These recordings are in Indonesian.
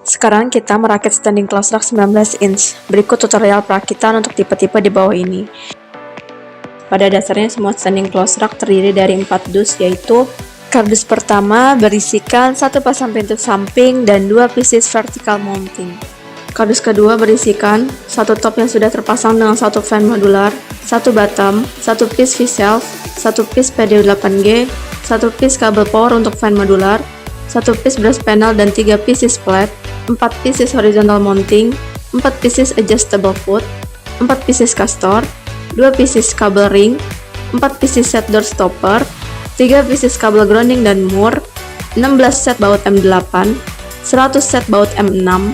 Sekarang kita merakit standing close rack 19 inch. Berikut tutorial perakitan untuk tipe-tipe di bawah ini. Pada dasarnya semua standing close rack terdiri dari 4 dus, yaitu kardus pertama berisikan 1 pasang pintu samping dan 2 pieces vertical mounting. Kardus kedua berisikan 1 top yang sudah terpasang dengan 1 fan modular, 1 bottom, 1 piece V-shelf, 1 piece PD8G, 1 piece kabel power untuk fan modular, 1 piece brass panel dan 3 pieces flat, 4 pieces horizontal mounting, 4 pieces adjustable foot, 4 pieces castor, 2 pieces kabel ring, 4 pieces set door stopper, 3 pieces kabel grounding dan mur, 16 set baut M8, 100 set baut M6,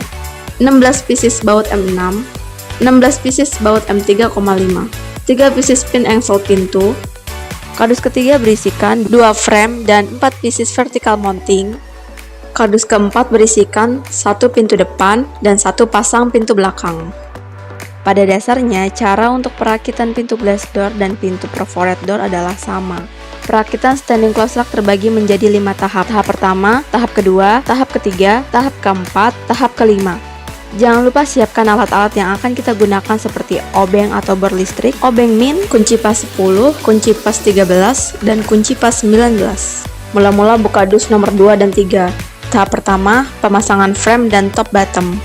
16 pieces baut M6, 16 pieces baut M3,5, 3 pieces pin engsel pintu. Kardus ketiga berisikan 2 frame dan 4 pieces vertical mounting. Kardus keempat berisikan 1 pintu depan dan 1 pasang pintu belakang. Pada dasarnya, cara untuk perakitan pintu glass door dan pintu perforated door adalah sama. Perakitan standing close rack terbagi menjadi 5 tahap. Tahap pertama, tahap kedua, tahap ketiga, tahap keempat, tahap kelima. Jangan lupa siapkan alat-alat yang akan kita gunakan seperti obeng atau bor listrik, obeng min, kunci pas 10, kunci pas 13, dan kunci pas 19. Mula-mula buka dus nomor 2 dan 3. Tahap pertama, pemasangan frame dan top bottom.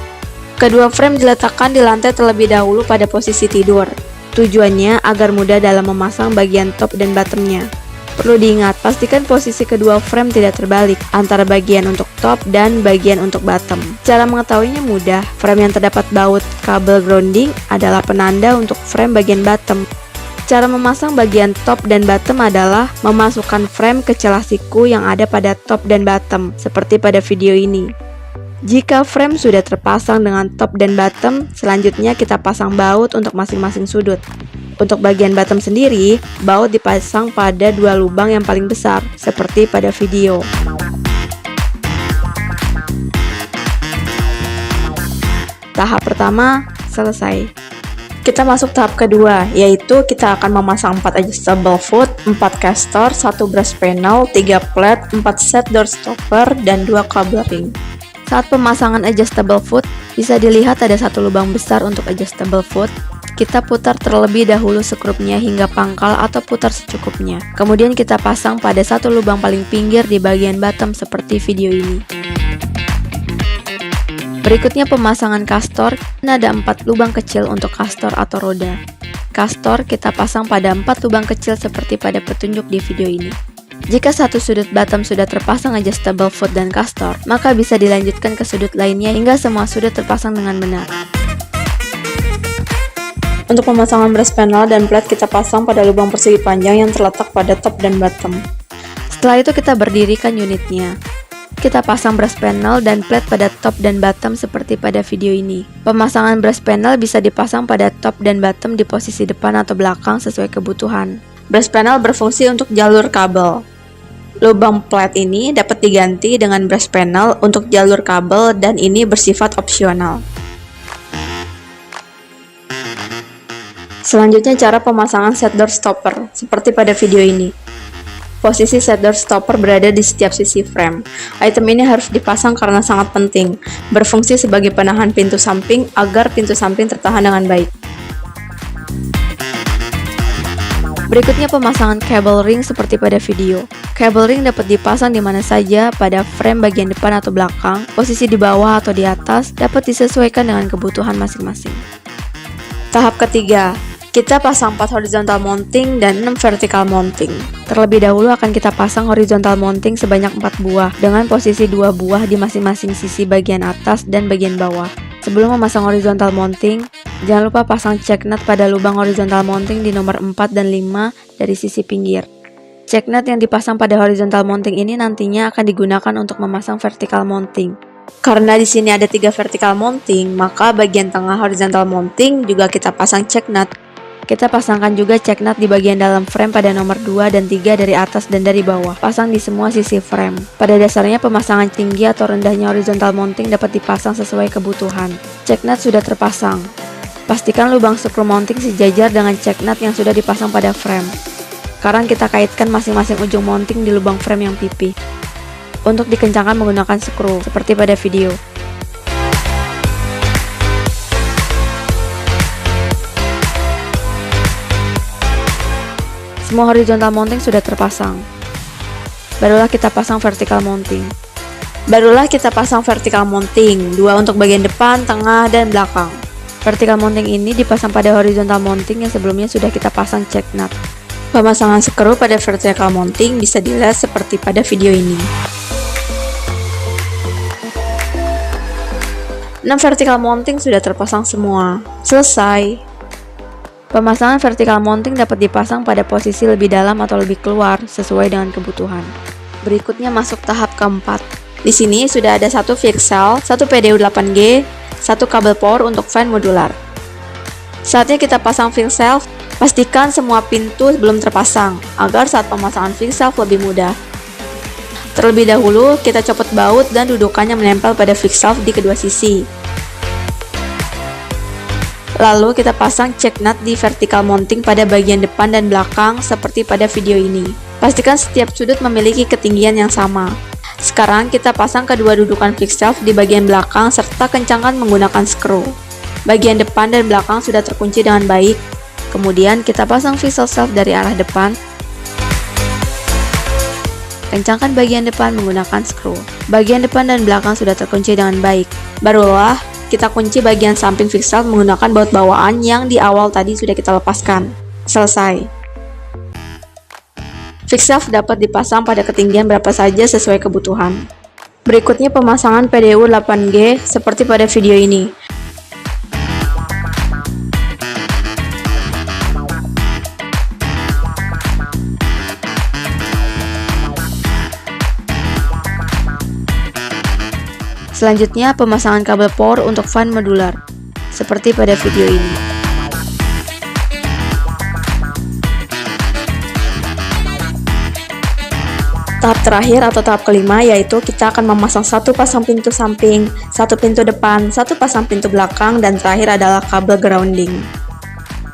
Kedua frame diletakkan di lantai terlebih dahulu pada posisi tidur. Tujuannya agar mudah dalam memasang bagian top dan bottomnya. Perlu diingat, pastikan posisi kedua frame tidak terbalik antara bagian untuk top dan bagian untuk bottom. Cara mengetahuinya mudah, frame yang terdapat baut kabel grounding adalah penanda untuk frame bagian bottom. Cara memasang bagian top dan bottom adalah memasukkan frame ke celah siku yang ada pada top dan bottom, seperti pada video ini. Jika frame sudah terpasang dengan top dan bottom, selanjutnya kita pasang baut untuk masing-masing sudut. Untuk bagian bottom sendiri, baut dipasang pada 2 lubang yang paling besar, seperti pada video. Tahap pertama selesai. Kita masuk tahap kedua, yaitu kita akan memasang 4 adjustable foot, 4 castor, 1 brass panel, 3 plat, 4 set door stopper, dan 2 kabel ring. Saat pemasangan adjustable foot, bisa dilihat ada 1 lubang besar untuk adjustable foot. Kita putar terlebih dahulu skrupnya hingga pangkal atau putar secukupnya. Kemudian kita pasang pada 1 lubang paling pinggir di bagian bottom seperti video ini. Berikutnya pemasangan castor. Ada 4 lubang kecil untuk castor atau roda. Castor kita pasang pada 4 lubang kecil seperti pada petunjuk di video ini. Jika satu sudut bottom sudah terpasang adjustable foot dan castor, maka bisa dilanjutkan ke sudut lainnya hingga semua sudut terpasang dengan benar. Untuk pemasangan brass panel dan plat kita pasang pada lubang persegi panjang yang terletak pada top dan bottom. Setelah itu kita berdirikan unitnya. Kita pasang brass panel dan plat pada top dan bottom seperti pada video ini. Pemasangan brass panel bisa dipasang pada top dan bottom di posisi depan atau belakang sesuai kebutuhan. Brass panel berfungsi untuk jalur kabel. Lubang plat ini dapat diganti dengan brass panel untuk jalur kabel dan ini bersifat opsional. Selanjutnya cara pemasangan set door stopper, seperti pada video ini. Posisi set door stopper berada di setiap sisi frame. Item ini harus dipasang karena sangat penting, berfungsi sebagai penahan pintu samping agar pintu samping tertahan dengan baik. Berikutnya pemasangan cable ring seperti pada video. Cable ring dapat dipasang di mana saja pada frame bagian depan atau belakang, posisi di bawah atau di atas dapat disesuaikan dengan kebutuhan masing-masing. Tahap ketiga, kita pasang 4 horizontal mounting dan 6 vertical mounting. Terlebih dahulu akan kita pasang horizontal mounting sebanyak 4 buah dengan posisi 2 buah di masing-masing sisi bagian atas dan bagian bawah. Sebelum memasang horizontal mounting, jangan lupa pasang check nut pada lubang horizontal mounting di nomor 4 dan 5 dari sisi pinggir. Check nut yang dipasang pada horizontal mounting ini nantinya akan digunakan untuk memasang vertical mounting. Karena di sini ada 3 vertical mounting, maka bagian tengah horizontal mounting juga kita pasang check nut. Kita pasangkan juga check nut di bagian dalam frame pada nomor 2 dan 3 dari atas dan dari bawah. Pasang di semua sisi frame. Pada dasarnya pemasangan tinggi atau rendahnya horizontal mounting dapat dipasang sesuai kebutuhan. Check nut sudah terpasang. Pastikan lubang screw mounting sejajar dengan check nut yang sudah dipasang pada frame. Sekarang kita kaitkan masing-masing ujung mounting di lubang frame yang pipih. Untuk dikencangkan menggunakan skru, seperti pada video. Semua horizontal mounting sudah terpasang. Barulah kita pasang vertical mounting. Dua untuk bagian depan, tengah, dan belakang. Vertical mounting ini dipasang pada horizontal mounting yang sebelumnya sudah kita pasang check nut. Pemasangan skru pada vertical mounting bisa dilihat seperti pada video ini. 6 vertical mounting sudah terpasang semua. Selesai. Pemasangan vertical mounting dapat dipasang pada posisi lebih dalam atau lebih keluar sesuai dengan kebutuhan. Berikutnya masuk tahap keempat. Di sini sudah ada satu fix cell, satu PDU 8G, satu kabel power untuk fan modular. Saatnya kita pasang fix cell. Pastikan semua pintu belum terpasang agar saat pemasangan fix cell lebih mudah. Terlebih dahulu, kita copot baut dan dudukannya menempel pada fix valve di kedua sisi. Lalu kita pasang check nut di vertical mounting pada bagian depan dan belakang seperti pada video ini. Pastikan setiap sudut memiliki ketinggian yang sama. Sekarang kita pasang kedua dudukan fix valve di bagian belakang serta kencangkan menggunakan skru. Bagian depan dan belakang sudah terkunci dengan baik. Kemudian kita pasang fix valve dari arah depan. Kencangkan bagian depan menggunakan skru. Bagian depan dan belakang sudah terkunci dengan baik. Barulah kita kunci bagian samping fix valve menggunakan baut bawaan yang di awal tadi sudah kita lepaskan. Selesai. Fix valve dapat dipasang pada ketinggian berapa saja sesuai kebutuhan. Berikutnya pemasangan PDU 8G seperti pada video ini. Selanjutnya, pemasangan kabel power untuk fan modular, seperti pada video ini. Tahap terakhir atau tahap kelima yaitu kita akan memasang satu pasang pintu samping, satu pintu depan, satu pasang pintu belakang, dan terakhir adalah kabel grounding.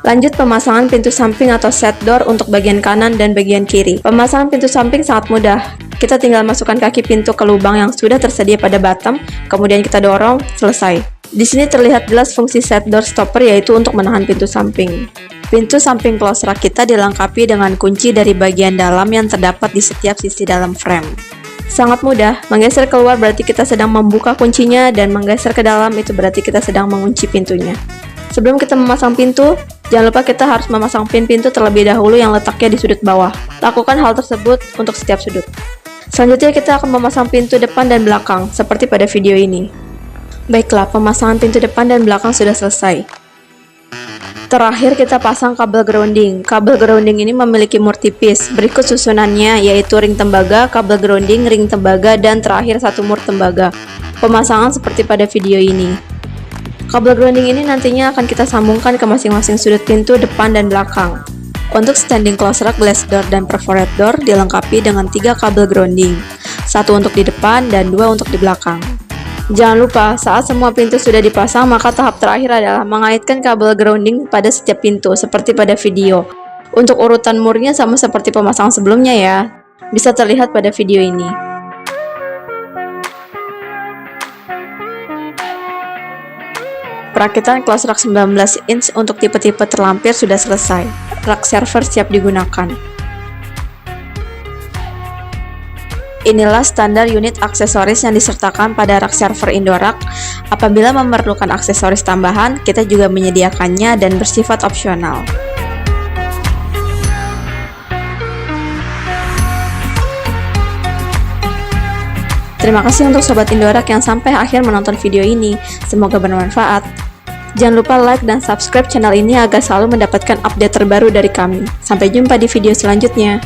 Lanjut pemasangan pintu samping atau set door untuk bagian kanan dan bagian kiri. Pemasangan pintu samping sangat mudah. Kita tinggal masukkan kaki pintu ke lubang yang sudah tersedia pada bottom, kemudian kita dorong, selesai. Di sini terlihat jelas fungsi set door stopper yaitu untuk menahan pintu samping. Pintu samping close rack kita dilengkapi dengan kunci dari bagian dalam yang terdapat di setiap sisi dalam frame. Sangat mudah, menggeser keluar berarti kita sedang membuka kuncinya dan menggeser ke dalam itu berarti kita sedang mengunci pintunya. Sebelum kita memasang pintu, jangan lupa kita harus memasang pin pintu terlebih dahulu yang letaknya di sudut bawah. Lakukan hal tersebut untuk setiap sudut. Selanjutnya kita akan memasang pintu depan dan belakang, seperti pada video ini. Baiklah, pemasangan pintu depan dan belakang sudah selesai. Terakhir kita pasang kabel grounding. Kabel grounding ini memiliki mur tipis. Berikut susunannya yaitu ring tembaga, kabel grounding, ring tembaga, dan terakhir satu mur tembaga. Pemasangan seperti pada video ini. Kabel grounding ini nantinya akan kita sambungkan ke masing-masing sudut pintu depan dan belakang. Untuk standing close rack, glass door, dan perforated door dilengkapi dengan 3 kabel grounding, 1 untuk di depan dan 2 untuk di belakang. Jangan lupa, saat semua pintu sudah dipasang, maka tahap terakhir adalah mengaitkan kabel grounding pada setiap pintu, seperti pada video. Untuk urutan murnya sama seperti pemasangan sebelumnya ya, bisa terlihat pada video ini. Perakitan close rack 19 inch untuk tipe-tipe terlampir sudah selesai. Rak server siap digunakan. Inilah standar unit aksesoris yang disertakan pada rak server Indorak. Apabila memerlukan aksesoris tambahan, kita juga menyediakannya dan bersifat opsional. Terima kasih untuk Sobat Indorak yang sampai akhir menonton video ini. Semoga bermanfaat. Jangan lupa like dan subscribe channel ini agar selalu mendapatkan update terbaru dari kami. Sampai jumpa di video selanjutnya.